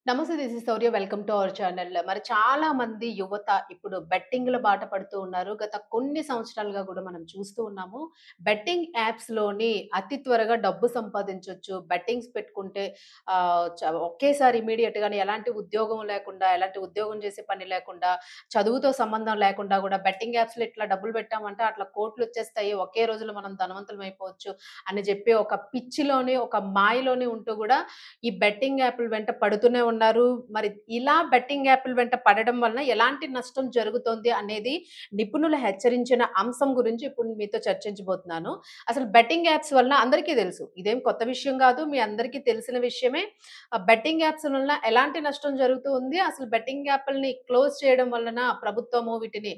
నమస్తే. This is Shaurya. Welcome to our channel. మరి చాలా మంది యువత ఇప్పుడు బెట్టింగ్‌ల బాట పడుతూ ఉన్నారు. గత కొన్ని సంవత్సరాలుగా గూడా మనం చూస్తూ ఉన్నాము. బెట్టింగ్ యాప్స్‌లోని అతి త్వరగా డబ్బు సంపాదించొచ్చు. బెట్టింగ్స్ పెట్టుకుంటే ఒకేసారి ఇమ్మీడియేట్‌గానే ఎలాంటి ఉద్యోగం లేకుండా, ఎలాంటి ఉద్యోగం చేసే పని లేకుండా, చదువుతో సంబంధం లేకుండా గూడా బెట్టింగ్ యాప్స్‌లో ఇట్లా డబ్బులు పెట్టామంటే అట్లా కోట్లొచ్చేస్తాయి. ఒకే రోజులో మనం ధనవంతులమైపోవచ్చు అని చెప్పి ఒక పిచ్చిలోని, ఒక మాయలోని ఉంటూ గూడా ఈ బెట్టింగ్ యాప్‌ల వెంట పడుతూనే ఉన్నారు. మరి ఇలా బెట్టింగ్ యాప్‌ల వెంట పడడం వలన ఎలాంటి నష్టం జరుగుతోంది అనేది నిపుణులు హెచ్చరించిన అంశం గురించి ఇప్పుడు మీతో చర్చించబోతున్నాను. అసలు బెట్టింగ్ యాప్స్ వలన అందరికీ తెలుసు. ఇదేం కొత్త విషయం గాదు. మీ అందరికీ తెలిసిన విషయమే. బెట్టింగ్ యాప్స్ వలన ఎలాంటి నష్టం జరుగుతూ ఉంది? అసలు బెట్టింగ్ యాప్‌లని క్లోజ్ చేయడం వలన ప్రభుత్వము వీటిని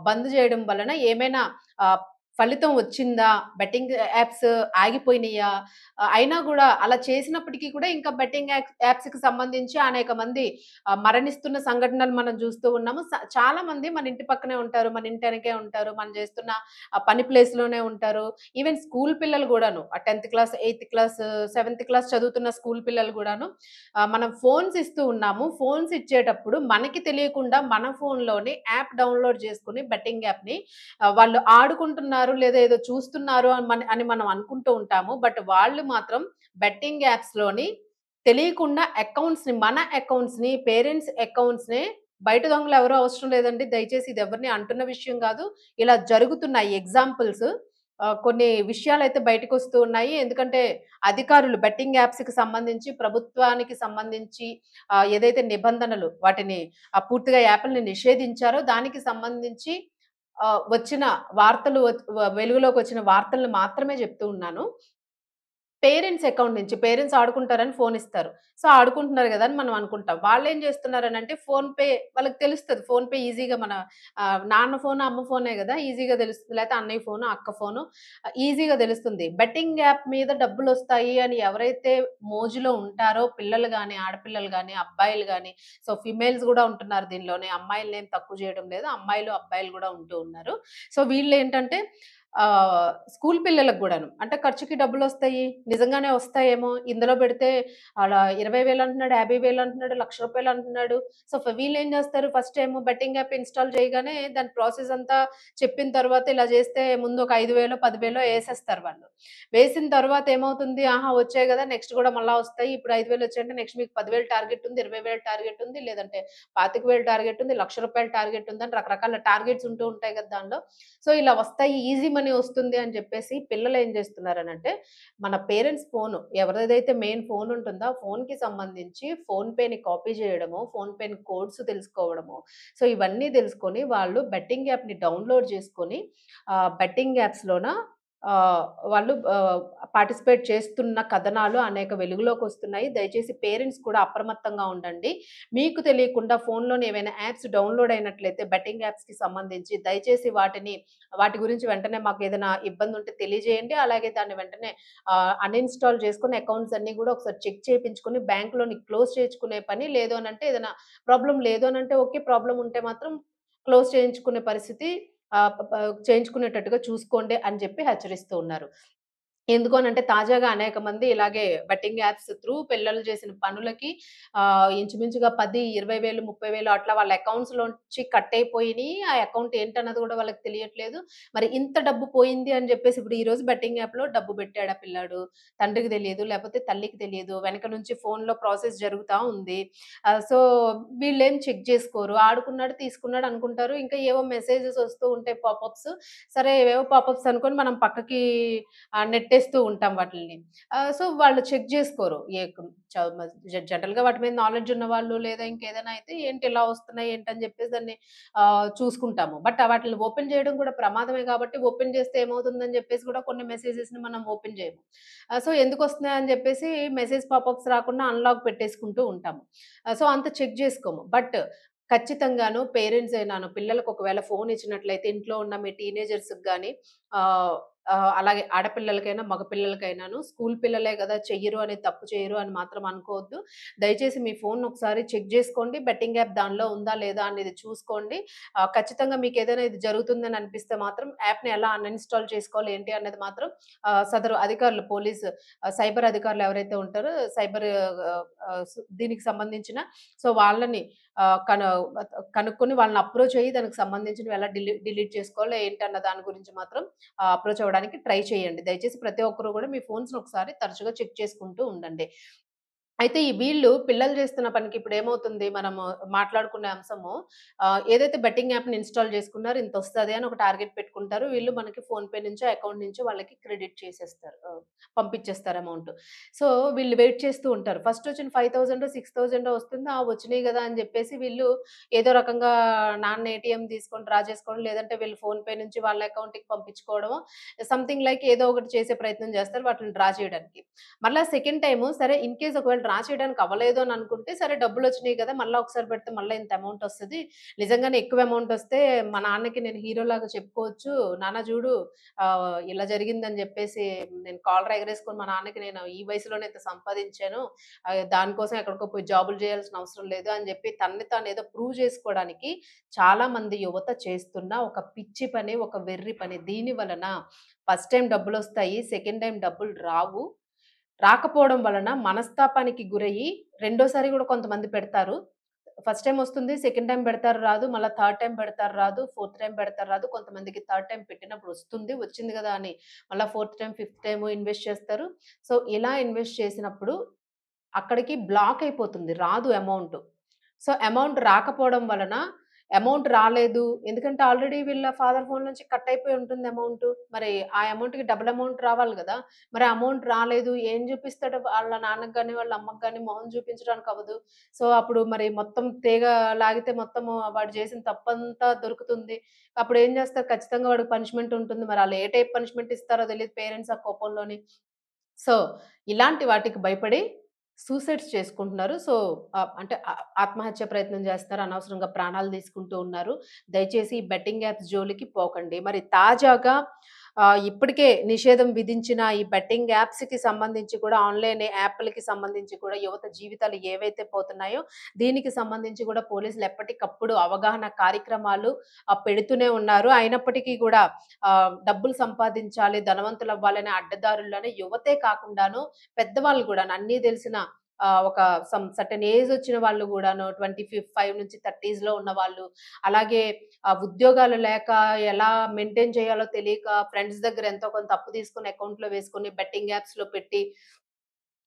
బంద్ జేయడం వలన ఏమైనా ఆహ్, ఫలితం వచ్చిందా? బెట్టింగ్ యాప్స్ ఆగిపోయినియా? అయినా గూడా అలా చేసినప్పటికీ కూడా ఇంకా బెట్టింగ్ యాప్స్‌కి సంబంధించి అనేక మంది మరణిస్తున్న సంఘటనలు మనం జూస్తూ ఉన్నాము. చాలా మంది మన ఇంటి పక్కనే ఉంటారు. మన ఇంటి ఎనకే ఉంటారు. మనం జేస్తున్న పని ప్లేస్‌లోనే ఉంటారు. ఈవెన్ స్కూల్ పిల్లలు గూడాను 10థ్ క్లాస్, 8థ్ క్లాస్, 7థ్ క్లాస్ చదువుతున్న స్కూల్ పిల్లలు గూడాను మనం ఫోన్స్ ఇస్తూ ఉన్నాము. ఫోన్స్ ఇచ్చేటప్పుడు మనకి తెలియకుండా మన ఫోన్‌లోనే యాప్ డౌన్‌లోడ్ చేసుకొని బెట్టింగ్ యాప్‌ని వాళ్ళు ఆడుకుంటున్నారు లేదా ఏదో చూస్తున్నారు అని మనం అనుకుంటూ ఉంటాము. బట్ వాళ్ళు మాత్రం బెట్టింగ్ యాప్స్‌లోని తెలియకుండా మన అకౌంట్స్‌ని, పేరెంట్స్ అకౌంట్స్‌ని బయట దొంగలెవరు అవసరం లేదండి. దయచేసి ఇది ఎవరిని అంటున్న విషయం గాదు. ఇలా జరుగుతున్నాయి ఎగ్జాంపుల్స్. కొన్ని విషయాలైతే బయటకొస్తూ ఉన్నాయి. ఎందుకంటే అధికారులు బెట్టింగ్ యాప్స్‌కి సంబంధించి, ప్రభుత్వానికి సంబంధించి ఏదైతే నిబంధనలు వాటిని పూర్తిగా యాపుల్ని నిషేధించారో దానికి సంబంధించి వచ్చిన వార్తలు వెలుగులోకొచ్చిన వార్తలను మాత్రమే జెప్తూ ఉన్నాను. పేరెంట్స్ అకౌంట్ నుంచి పేరెంట్స్ ఆడుకుంటారని ఫోనిస్తారు. సో, ఆడుకుంటున్నారు గదా! అని మనం అనుకుంటాం. వాళ్ళేం జేస్తున్నారనంటే ఫోన్‌పే వాళ్ళకి తెలుస్తది. ఫోన్‌పే ఈజీగా మన నాన్న ఫోను, అమ్మ ఫోనే గదా! ఈజీగా తెలుస్తది. లేతే అన్నయ్య ఫోను, అక్క ఫోను ఈజీగా తెలుస్తుంది. బెట్టింగ్ యాప్ మీద డబ్బులొస్తాయి అని ఎవరైతే మోజులో ఉంటారో పిల్లలు గాని, ఆడపిల్లలు గాని, అబ్బాయిలు గాని, సో, ఫీమేల్స్ గూడా ఉంటున్నారు దీనిలోనే. అమ్మాయిలనేం తక్కువ జేయడం లేదు. అమ్మాయిలు, అబ్బాయిలు గూడా ఉంటూ ఉన్నారు. సో, వీళ్ళేంటంటే స్కూల్ పిల్లలకు గూడాను. అంటే ఖర్చుకి డబ్బులొస్తాయి. నిజంగానే వస్తాయేమో! ఇందులో బెడితే ఆడా 20,000 అంటున్నాడు, 50,000 అంటున్నాడు, రూ. 1,00,000 అంటున్నాడు. సో, వీళ్ళేం జేస్తారు ఫస్ట్ ఏమో బెట్టింగ్ యాప్ ఇన్‌స్టాల్ చేయగానే దాని ప్రాసెస్ అంతా చెప్పిన తర్వాత ఇలా జేస్తే ముందు ఒక 5,000 10,000 ఏసేస్తారు వాళ్ళు. వేసిన తర్వాత ఏమవుతుంది? ఆహా! వచ్చాయి గదా! నెక్స్ట్ గూడా మళ్ళా వస్తాయి. ఇప్పుడు 5,000 వచ్చాయంటే నెక్స్ట్ మీకు 10,000 టార్గెట్ ఉంది, 20,000 టార్గెట్ ఉంది, లేదంటే 25,000 టార్గెట్ ఉంది, రూ. 1,00,000 టార్గెట్ ఉందని రకరకాల టార్గెట్స్ ఉంటూ ఉంటాయి గదా! దానిలో. సో, ఇలా వస్తాయి. ఈజీ మనీ వస్తుంది అని చెప్పేసి పిల్లలేం జేస్తున్నారనంటే, మన పేరెంట్స్ ఫోను ఎవరిదైతే మెయిన్ ఫోన్ ఉంటుందో, ఆ ఫోన్‌కి సంబంధించి ఫోన్‌పేని కాపీ జేయడమో, ఫోన్‌పేని కోడ్స్ తెలుసుకోవడమో, సో, ఇవన్నీ తెలుసుకొని వాళ్ళు బెట్టింగ్ యాప్‌ని డౌన్‌లోడ్ చేసుకొని, బెట్టింగ్ యాప్స్‌లోన ఆహ్, వాళ్ళు పార్టిసిపేట్ చేస్తున్న కథనాలు అనేక వెలుగులోకొస్తున్నాయి. దయచేసి పేరెంట్స్ కూడా అప్రమత్తంగా ఉండండి. మీకు తెలియకుండా ఫోన్‌లోని ఏవైనా యాప్స్ డౌన్‌లోడ్ అయినట్లయితే బెట్టింగ్ యాప్స్‌కి సంబంధించి దయచేసి వాటి గురించి వెంటనే మాకేదైనా ఇబ్బందుంటే తెలియజేయండి. అలాగే దాన్ని వెంటనే అన్‌ఇన్‌స్టాల్ చేసుకొని అకౌంట్స్ అన్నీ గూడా ఒకసారి చెక్ చేపించుకొని బ్యాంక్‌లోని క్లోజ్ చేయించుకునే పని. లేదు అనంటే ఏదైనా ప్రాబ్లమ్ లేదు అనంటే ఓకే. ప్రాబ్లమ్ ఉంటే మాత్రం క్లోజ్ చేయించుకునే పరిస్థితి ఆహ్, ప ప చేయించుకునేటట్టుగా చూసుకోండి అని జెప్పి హెచ్చరిస్తూ ఉన్నారు. ఎందుకు అనంటే తాజాగా అనేక మంది ఇలాగే బెట్టింగ్ యాప్స్ త్రూ పిల్లలు చేసిన పనులకి ఇంచుమించుగా 10, 20,000, 30,000 అట్లా వాళ్ళ అకౌంట్స్‌లోంచి కట్ అయిపోయినియి. ఆ అకౌంట్ ఏంటన్నది గూడా వాళ్ళకి తెలియట్లేదు. మరి ఇంత డబ్బు పోయింది అని జెప్పేసి ఇప్పుడు ఈరోజు బెట్టింగ్ యాప్‌లో డబ్బు బెట్టాడు ఆ పిల్లాడు. తండ్రికి తెలియదు, లేపోతే తల్లికి తెలియదు. వెనక నుంచి ఫోన్‌లో ప్రాసెస్ జరుగుతా ఉంది. సో, వీళ్ళేం చెక్ జేసుకోరు. ఆడుకున్నాడు, తీసుకున్నాడు అనుకుంటారు. ఇంకా ఏవో మెసేజెస్ వస్తూ ఉంటాయి పాపప్స్. సరే ఏవేవో పాపప్స్ అనుకోని మనం పక్కకి నెట్టేస్తూ ఉంటాం వాటిల్ని. సో, వాళ్ళు చెక్ జేసుకోరు. ఏ కం చ మ జనరల్‌గా వాటి మీద నాలెడ్జ్ ఉన్నవాళ్ళు లేదా ఇంకేదైనా అయితే ఏంటి ఇలా వస్తున్నాయి ఏంటని జెప్పేసి దాన్ని చూసుకుంటాము. బట్ వాటిల్ని ఓపెన్ జేయడం కూడా ప్రమాదమే గాబట్టి ఓపెన్ జేస్తే ఏమవుతుందని జెప్పేసి గూడా కొన్ని మెసేజెస్‌ని మనం ఓపెన్ జేయము. సో, ఎందుకొస్తున్నాయని జెప్పేసి మెసేజ్ పాపప్స్ రాకుండా అన్‌లాక్ పెట్టేసుకుంటూ ఉంటాము. సో, అంత చెక్ జేసుకోము. బట్ ఖచ్చితంగాను పేరెంట్స్ అయినాను పిల్లలకు ఒకవేళ ఫోన్ ఇచ్చినట్లయితే ఇంట్లో ఉన్న మీ టీనేజర్స్‌కి గాని ఆహ్, అలాగే ఆడపిల్లలకైనా, మగ పిల్లలకైనాను స్కూల్ పిల్లలే గదా! చెయ్యరు అని తప్పు చేయరు అని మాత్రం అనుకోవద్దు. దయచేసి మీ ఫోన్‌ని ఒకసారి చెక్ జేసుకోండి. బెట్టింగ్ యాప్ దానిలో ఉందా? లేదా? అనేది చూసుకోండి. ఖచ్చితంగా మీకేదైనా ఇది జరుగుతుందని అనిపిస్తే మాత్రం యాప్‌ని ఎలా అన్‌ఇన్‌స్టాల్ చేసుకోవాలి, ఏంటి అనేది మాత్రం సదరు అధికారులు పోలీసు సైబర్ అధికారులు ఎవరైతే ఉంటారో సైబర్ దీనికి సంబంధించిన వాళ్ళని ఆహ్, కన కనుక్కొని వాళ్ళని అప్రోచ్ అయ్యి దానికి సంబంధించినవి ఎలా డిలీట్ చేసుకోవాలో ఏంటన్న దాని గురించి మాత్రం అప్రోచ్ అవ్వడానికి ట్రై చేయండి. దయచేసి ప్రతి ఒక్కరు గూడా మీ ఫోన్స్‌ని ఒకసారి తరచుగా చెక్ చేసుకుంటూ ఉండండి. అయితే ఈ వీళ్ళు పిల్లలు చేస్తున్న పనికి ఇప్పుడేమవుతుంది మనము మాట్లాడుకునే అంశము ఏదైతే బెట్టింగ్ యాప్‌ని ఇన్‌స్టాల్ చేసుకున్నారో ఇంతొస్తది అని ఒక టార్గెట్ పెట్టుకుంటారు. వీళ్ళు మనకి ఫోన్‌పే నుంచో, అకౌంట్ నుంచో వాళ్ళకి క్రెడిట్ చేసేస్తారు. పంపించేస్తారు అమౌంట్. సో, వీళ్ళు వెయిట్ చేస్తూ ఉంటారు. ఫస్ట్ వచ్చిన 5000 6000 వస్తుంది. వచ్చినియి గదా! అని జెప్పేసి వీళ్ళు ఏదో రకంగా నాన్న ఏటీఎం తీసుకొని డ్రా చేసుకోవడం, లేదంటే వీళ్ళు ఫోన్‌పే నుంచి వాళ్ళ అకౌంట్‌కి పంపించుకోవడమో, సంథింగ్ లైక్ ఏదో ఒకటి చేసే ప్రయత్నం చేస్తారు వాటిని డ్రా చేయడానికి. మళ్ళా సెకండ్ టైము సరే ఇన్ కేస్ ఒకవేళ డ్రా చేయడానికి అవ్వలేదు అని అనుకుంటే, సరే డబ్బులొచ్చినియి కదా! మళ్ళా ఒకసారి పెడితే మళ్ళా ఇంత అమౌంటొస్తది. నిజంగానే ఎక్కువ అమౌంటొస్తే మా నాన్నకి నేను హీరోలాగా చెప్పుకోవచ్చు. నాన్న చూడు ఇలా జరిగిందని జెప్పేసి నేను కాలర్ ఎగరేసుకొని మా నాన్నకి నేను ఈ వయసులోనే ఇంత సంపాదించాను. దానికోసం ఎక్కడికో పోయి జాబులు చేయాల్సిన అవసరం లేదు అని జెప్పి తనని తాను ఏదో ప్రూవ్ చేసుకోవడానికి చాలా మంది యువత చేస్తున్న ఒక పిచ్చి పని, ఒక వెర్రి పని. దీని వలన ఫస్ట్ టైమ్ డబ్బులొస్తాయి. సెకండ్ టైమ్ డబ్బులు రావు. రాకపోవడం వలన మనస్తాపానికి గురయ్యి రెండోసారి గూడా కొంతమంది పెడతారు. ఫస్ట్ టైమ్ ఒస్తుంది. సెకండ్ టైమ్ పెడతారు రాదు. మళ్ళా థర్డ్ టైమ్ పెడతారు రాదు. ఫోర్త్ టైమ్ పెడతారు రాదు. కొంతమందికి థర్డ్ టైమ్ పెట్టినప్పుడు ఒస్తుంది. వచ్చింది గదా! అని మళ్ళా fourth time, fifth time invest చేస్తారు. ఇలా ఇన్వెస్ట్ చేసినప్పుడు అక్కడికి బ్లాక్ అయిపోతుంది. రాదు అమౌంట్. అమౌంట్ రాకపోవడం వలన అమౌంట్ రాలేదు. ఎందుకంటే ఆల్రెడీ వీళ్ళ ఫాదర్ ఫోన్ నుంచి కట్ అయిపోయి ఉంటుంది అమౌంటు. మరి ఆ అమౌంట్‌కి డబుల్ అమౌంట్ రావాలి గదా! మరి ఆ అమౌంట్ రాలేదు. ఏం జూపిస్తాడు వాళ్ళ నాన్నకి గాని, వాళ్ళ అమ్మకి గాని మొహం చూపించడానికి అవ్వదు. అప్పుడు మరి మొత్తం తీగ లాగితే మొత్తము వాడు చేసిన తప్పంతా దొరుకుతుంది. అప్పుడేం జేస్తారు ఖచ్చితంగా వాడికి పనిష్మెంట్ ఉంటుంది. మరి ఆళ్ళు ఏ టైప్ పనిష్మెంట్ ఇస్తారో తెలీదు పేరెంట్స్ ఆ కోపంలోని. సో, ఇలాంటి వాటికి భయపడి సూసైడ్స్ చేసుకుంటున్నారు. అంటే ఆత్మహత్య ప్రయత్నం చేస్తున్నారు. అనవసరంగా ప్రాణాలు తీసుకుంటూ ఉన్నారు. దయచేసి ఈ బెట్టింగ్ యాప్స్ జోలికి పోకండి. మరి తాజాగా ఇప్పటికే నిషేధం విధించిన ఈ బెట్టింగ్ యాప్స్‌కి సంబంధించి కూడా ఆన్‌లైన్ యాప్‌లకి సంబంధించి కూడా యువత జీవితాలు ఏవైతే పోతున్నాయో, దీనికి సంబంధించి కూడా పోలీసులు ఎప్పటికప్పుడు అవగాహన కార్యక్రమాలు పెడుతూనే ఉన్నారు. అయినప్పటికీ కూడా డబ్బులు సంపాదించాలి, ధనవంతులవ్వాలనే అడ్డదారుల్లోనే యువతే కాకుండాను పెద్దవాళ్ళు గూడాను అన్నీ తెలిసిన ఒక సర్టెన్ ఏజ్ వచ్చిన వాళ్ళు గూడాను 25 నుంచి 30స్‌లో ఉన్నవాళ్ళు, అలాగే ఉద్యోగాలు లేక ఎలా మెయింటైన్ చేయాలో తెలియక ఫ్రెండ్స్ దగ్గర ఎంతో కొంత అప్పు తీసుకొని అకౌంట్‌లో వేసుకొని బెట్టింగ్ యాప్స్‌లో పెట్టి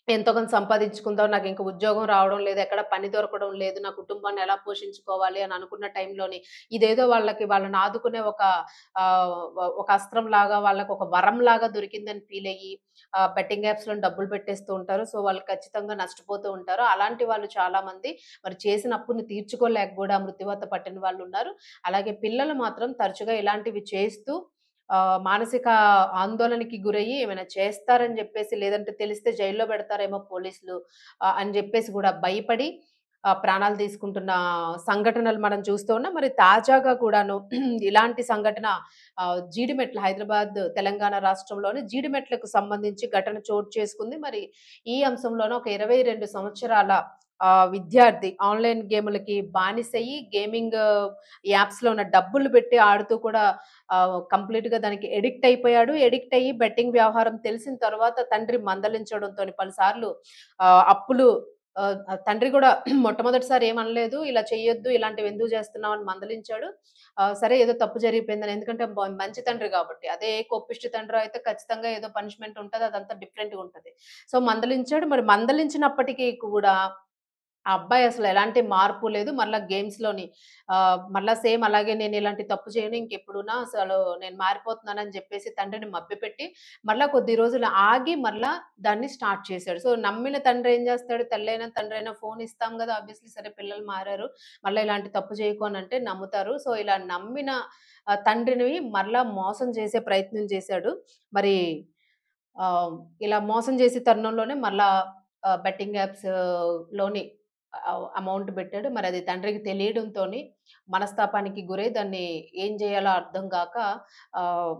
ఎంతో కొంత సంపాదించుకుందాం. నాకింక ఉద్యోగం రావడం లేదు. ఎక్కడ పని దొరకడం లేదు. నా కుటుంబాన్ని ఎలా పోషించుకోవాలి అని అనుకున్న టైంలోని ఇదేదో వాళ్ళని ఆదుకునే ఒక అస్త్రంలాగా వాళ్ళకొక వరంలాగా దొరికిందని ఫీలయ్యి బెట్టింగ్ యాప్స్‌లోని డబ్బులు పెట్టేస్తూ ఉంటారు. వాళ్ళు ఖచ్చితంగా నష్టపోతూ ఉంటారు. అలాంటి వాళ్ళు చాలామంది మరి చేసిన అప్పుని తీర్చుకోలేక గూడా మృత్యువాత పట్టిన వాళ్ళున్నారు. అలాగే పిల్లలు మాత్రం తరచుగా ఇలాంటివి చేస్తూ మానసిక ఆందోళనకి గురయ్యి ఏమైనా చేస్తారని జెప్పేసి, లేదంటే తెలిస్తే జైల్లో బెడతారేమో పోలీసులు అని జెప్పేసి గూడా భయపడి ప్రాణాలు తీసుకుంటున్న సంఘటనలు మనం చూస్తూ ఉన్నాం. మరి తాజాగా కూడాను ఇలాంటి సంఘటన జీడిమెట్ల హైదరాబాద్, తెలంగాణ రాష్ట్రంలోని జీడిమెట్లకు సంబంధించి ఘటన చోటు చేసుకుంది. మరి ఈ అంశంలోనే ఒక 22 సంవత్సరాల విద్యార్థి ఆన్‌లైన్ గేములకి బానిసయ్యి గేమింగ్ యాప్స్‌లో ఉన్న డబ్బులు పెట్టి ఆడుతూ కూడా కంప్లీట్‌గా దానికి ఎడిక్ట్ అయిపోయాడు. ఎడిక్ట్ అయ్యి బెట్టింగ్ వ్యవహారం తెలిసిన తర్వాత తండ్రి మందలించడంతోని పలుసార్లు అప్పులు తండ్రి గూడా మొట్టమొదటిసారి ఏమనలేదు. ఇలా చెయ్యొద్దు, ఇలాంటివెందుకు జేస్తున్నావు అని మందలించాడు. సరే ఏదో తప్పు జరిగిపోయిందని. ఎందుకంటే మంచి తండ్రి గాబట్టి. అదే కోపిష్టి తండ్రో అయితే ఖచ్చితంగా ఏదో పనిష్మెంట్ ఉంటది. అదంతా డిఫరెంట్‌గా ఉంటది. మందలించాడు. మరి మందలించినప్పటికీ కూడా ఆ అబ్బాయి అసలు ఎలాంటి మార్పు లేదు. మళ్ళా గేమ్స్‌లోని మళ్ళా సేమ్ అలాగే నేను ఇలాంటి తప్పు చేయను ఇంకెప్పుడునా అసలు నేను మారిపోతున్నానని జెప్పేసి తండ్రిని మభ్యపెట్టి, మళ్ళా కొద్ది రోజులు ఆగి మళ్ళా దాన్ని స్టార్ట్ చేశాడు. నమ్మిన తండ్రి ఏం జేస్తాడు? తల్లైనా, తండ్రైనా ఫోన్ ఇస్తాం గదా! ఆబ్వియస్లీ సరే పిల్లలు మారారు. మళ్ళా ఇలాంటి తప్పు చేయకు అనంటే నమ్ముతారు. ఇలా నమ్మిన తండ్రిని మరలా మోసం చేసే ప్రయత్నం చేశాడు. మరి ఇలా మోసం చేసే తరుణంలోనే మళ్ళా బెట్టింగ్ యాప్స్ లోని అమౌంట్ బెట్టాడు. మరది తండ్రికి తెలియడంతోని మనస్తాపానికి గురై దాన్ని ఏం జేయాలో అర్థం గాక ఆహ్,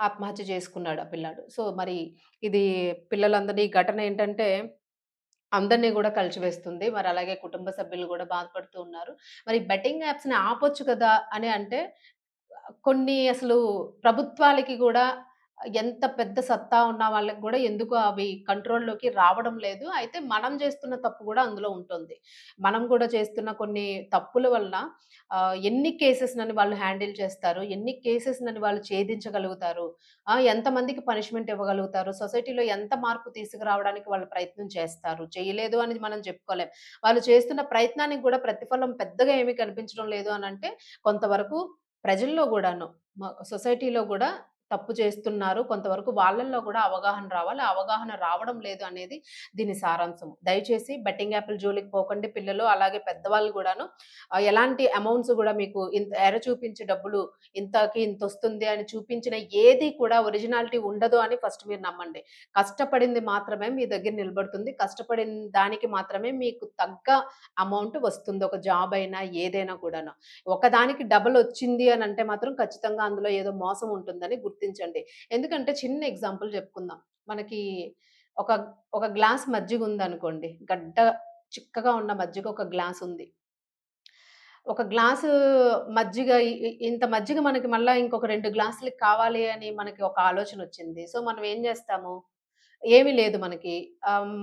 ఆత్మహత్య చేసుకున్నాడు ఆ పిల్లాడు. సో, మరి ఇది పిల్లలందరిని ఈ ఘటన ఏంటంటే అందరిని గూడా కలిచివేస్తుంది. మరి అలాగే కుటుంబ సభ్యులు గూడా బాధపడుతూ ఉన్నారు. మరి బెట్టింగ్ యాప్స్‌ని ఆపొచ్చు కదా! అని అంటే కొన్ని అసలు ప్రభుత్వాలకి గూడా ఎంత పెద్ద సత్తా ఉన్న వాళ్ళకి గూడా ఎందుకో అవి కంట్రోల్‌లోకి రావడం లేదు. అయితే మనం చేస్తున్న తప్పు గూడా అందులో ఉంటుంది. మనం గూడా చేస్తున్న కొన్ని తప్పుల వల్ల ఎన్ని కేసెస్‌నని వాళ్ళు హ్యాండిల్ చేస్తారు? ఎన్ని కేసెస్‌నని వాళ్ళు ఛేదించగలుగుతారు? ఎంతమందికి పనిష్మెంట్ ఇవ్వగలుగుతారు? సొసైటీలో ఎంత మార్పు తీసుకురావడానికి వాళ్ళు ప్రయత్నం చేస్తారు? చేయలేదు అని మనం చెప్పుకోలేం. వాళ్ళు చేస్తున్న ప్రయత్నానికి గూడా ప్రతిఫలం పెద్దగా ఏమీ కనిపించడం లేదు అనంటే కొంతవరకు ప్రజల్లో గూడాను సొసైటీలో గూడా తప్పు చేస్తున్నారు. కొంతవరకు వాళ్ళల్లో గూడా అవగాహన రావాలి. ఆ అవగాహన రావడం లేదు అనేది దీని సారాంశం. దయచేసి బెట్టింగ్ యాప్‌ల జోలికి పోకండి పిల్లలు. అలాగే పెద్దవాళ్ళు గూడాను. ఎలాంటి అమౌంట్స్ గూడా మీకు ఇంత ఎర చూపించి డబ్బులు ఇంతకి ఇంతొస్తుంది అని చూపించిన ఏది కూడా ఒరిజినాలిటీ ఉండదు అని ఫస్ట్ మీరు నమ్మండి. కష్టపడింది మాత్రమే మీ దగ్గర నిలబడుతుంది. కష్టపడిన దానికి మాత్రమే మీకు తగ్గ అమౌంట్ వస్తుంది. ఒక జాబ్ అయినా ఏదైనా కూడాను. ఒకదానికి డబలొచ్చింది అనంటే మాత్రం ఖచ్చితంగా అందులో ఏదో మోసం ఉంటుందని గుర్తించండి. ఎందుకంటే చిన్న ఎగ్జాంపుల్ చెప్పుకుందాం. మనకి ఒక ఒక గ్లాస్ మజ్జిగుందనుకోండి. చిక్కగా ఉన్న మజ్జిగ ఒక గ్లాసుంది. ఒక గ్లాసు మజ్జిగ ఇ ఇ ఇంత మజ్జిగ మనకి మళ్ళా ఇంకొక 2 గ్లాసులకి కావాలి అని మనకి ఒక ఆలోచనొచ్చింది. సో, మనం ఏం జేస్తాము? ఏమి లేదు మనకి.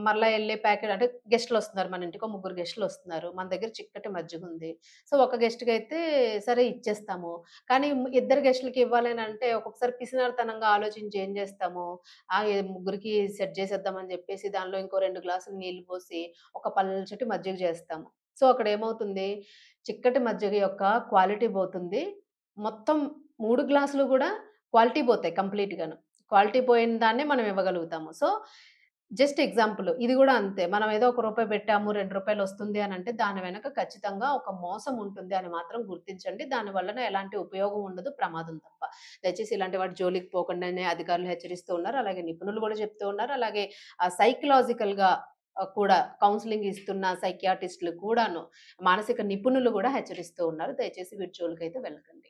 మరలా ఎళ్ళి ప్యాకెట్ అంటే గెస్ట్‌లొస్తున్నారు మన ఇంటికి. ఓ ముగ్గురు గెస్ట్‌లొస్తున్నారు. మన దగ్గర చిక్కటి మజ్జిగుంది. సో, ఒక గెస్ట్‌కైతే సరే ఇచ్చేస్తాము. కానీ ఇద్దరు గెస్ట్‌లకి ఇవ్వాలనంటే ఒక్కొక్కసారి పిసినారితనంగా ఆలోచించి ఏం జేస్తాము, ముగ్గురికి సెట్ జేసేద్దామని జెప్పేసి దానిలో ఇంకో 2 గ్లాసులు నీళ్లు పోసి ఒక పల్చటి మజ్జిగ జేస్తాము. సో, అక్కడేమవుతుంది, చిక్కటి మజ్జిగ యొక్క క్వాలిటీ పోతుంది. మొత్తం 3 గ్లాసులు గూడా క్వాలిటీ పోతాయి కంప్లీట్‌గాను. క్వాలిటీ పోయిన దాన్నే మనం ఇవ్వగలుగుతాము. సో, జస్ట్ ఎగ్జాంపుల్ ఇది గూడా అంతే. మనం ఏదో ఒక రూపాయి పెట్టాము, రూ. 2 వస్తుంది అనంటే దాని వెనక ఖచ్చితంగా ఒక మోసం ఉంటుంది అని మాత్రం గుర్తించండి. దాని వలన ఎలాంటి ఉపయోగం ఉండదు. ప్రమాదం తప్ప. దయచేసి ఇలాంటి వాటి జోలికి పోకండని అధికారులు హెచ్చరిస్తూ ఉన్నారు. అలాగే నిపుణులు గూడా చెప్తూ ఉన్నారు. అలాగే సైకలాజికల్‌గా కూడా కౌన్సెలింగ్ ఇస్తున్న సైకియాట్రిస్ట్‌లు కూడాను మానసిక నిపుణులు గూడా హెచ్చరిస్తూ ఉన్నారు. దయచేసి వీటి జోలికైతే వెళ్ళకండి.